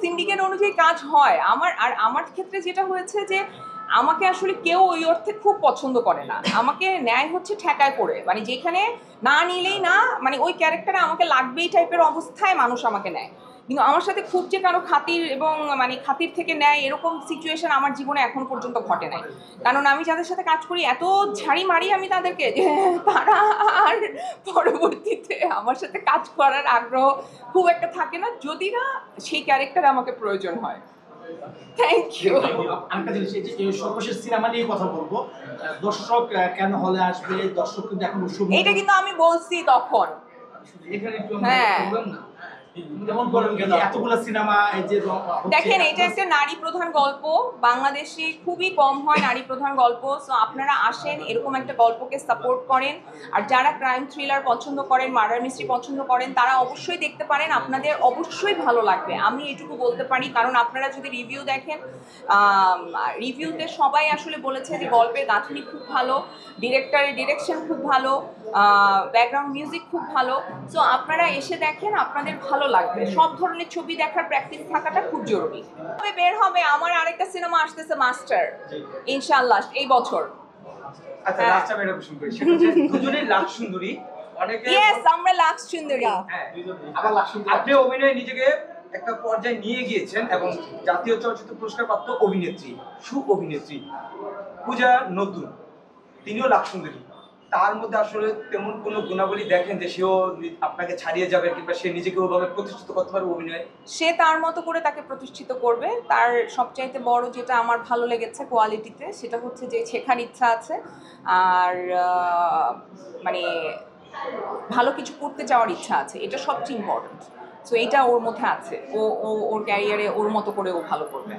Syndicate অনুযায়ী কাজ হয়। আমার ক্ষেত্রে যেটা হয়েছে যে আমাকে আসলে কেউ ওই অর্থে খুব পছন্দ করে না, আমাকে নেয় হচ্ছে ঠেকায় করে, মানে যেখানে না নিলেই না, মানে ওই ক্যারেক্টারে আমাকে লাগবেই টাইপের অবস্থায় মানুষ আমাকে নেয়। কিন্তু আমার সাথে খুব যে কারো খাতির এবং মানে খাতির থেকে নেয় এরকম সিচুয়েশন আমার জীবনে এখন পর্যন্ত ঘটে নাই। কারণ আমি যাদের সাথে কাজ করি এত ঝাড়ি মারি আমি তাদেরকে যে তারা আর পরবর্তীতে আমার সাথে কাজ করার আগ্রহ খুব একটা থাকে না, যদি না সেই ক্যারেক্টার আমাকে প্রয়োজন হয়। Thank you. আরেকটা জিনিস, এই যে সর্বশেষ সিনেমা নিয়ে কথা বলবো, দর্শক কেন হলে আসবে, দর্শক কিন্তু এখন উৎসব, এটা কিন্তু আমি বলছি তখন। এখানে একটু হ্যাঁ, বললাম না যেমন বলেন এতগুলো সিনেমা এই যে দেখেন এটা একটা নারী প্রধান গল্প, বাংলাদেশে খুবই কম হয় নারী প্রধান গল্প। সো আপনারা আসেন, এরকম একটা গল্পকে সাপোর্ট করেন। আর যারা ক্রাইম থ্রিলার পছন্দ করেন, মার্ডার মিস্ট্রি পছন্দ করেন, তারা অবশ্যই দেখতে পারেন, আপনাদের অবশ্যই ভালো লাগবে, আমি এটুকু বলতে পারি। কারণ আপনারা যদি রিভিউ দেখেন, রিভিউতে সবাই আসলে বলেছে যে গল্পের গাঁথনি খুব ভালো, ডিরেক্টরের ডিরেকশন খুব ভালো, ব্যাকগ্রাউন্ড মিউজিক খুব ভালো। সো আপনারা এসে দেখেন, আপনাদের ভালো লাগবে। সব ধরনের ছবি দেখার প্র্যাকটিস থাকাটা খুব জরুরি। তবে বের হবে আমার আরেকটা সিনেমা আসতেছে, মাস্টার, ইনশাআল্লাহ এই বছর। আচ্ছা, লাস্ট আমি একটা কোশ্চেন করি, সেটা হচ্ছে দুজনেই লাখ সুন্দরী, অনেকে ইয়েস, আমরা লাক্স সুন্দরী। হ্যাঁ, আবার লাখ সুন্দরী। আপনি অভিনয়ে নিজেকে একটা পর্যায়ে নিয়ে গিয়েছেন এবং জাতীয় চলচ্চিত্র পুরস্কার প্রাপ্ত অভিনেত্রী, অভিনেত্রী। পূজা নতুন, তিনিও লাখ সুন্দরী, তার মধ্যে আসলে তেমন কোনো গুণাবলী দেখেন যে সেও আপনাকে ছাড়িয়ে যাবে কিংবা সে নিজেকে ওভাবে প্রতিষ্ঠিত করতে পারবে অভিনয়ে? সে তার মতো করে তাকে প্রতিষ্ঠিত করবে। তার সবচাইতে বড় যেটা আমার ভালো লেগেছে কোয়ালিটিতে, সেটা হচ্ছে যে শেখার ইচ্ছা আছে, আর মানে ভালো কিছু করতে যাওয়ার ইচ্ছা আছে, এটা সবচেয়ে ইম্পর্টেন্ট। সো এটা ওর মধ্যে আছে, ও ওর ক্যারিয়ারে ওর মতো করে ও ভালো করবে।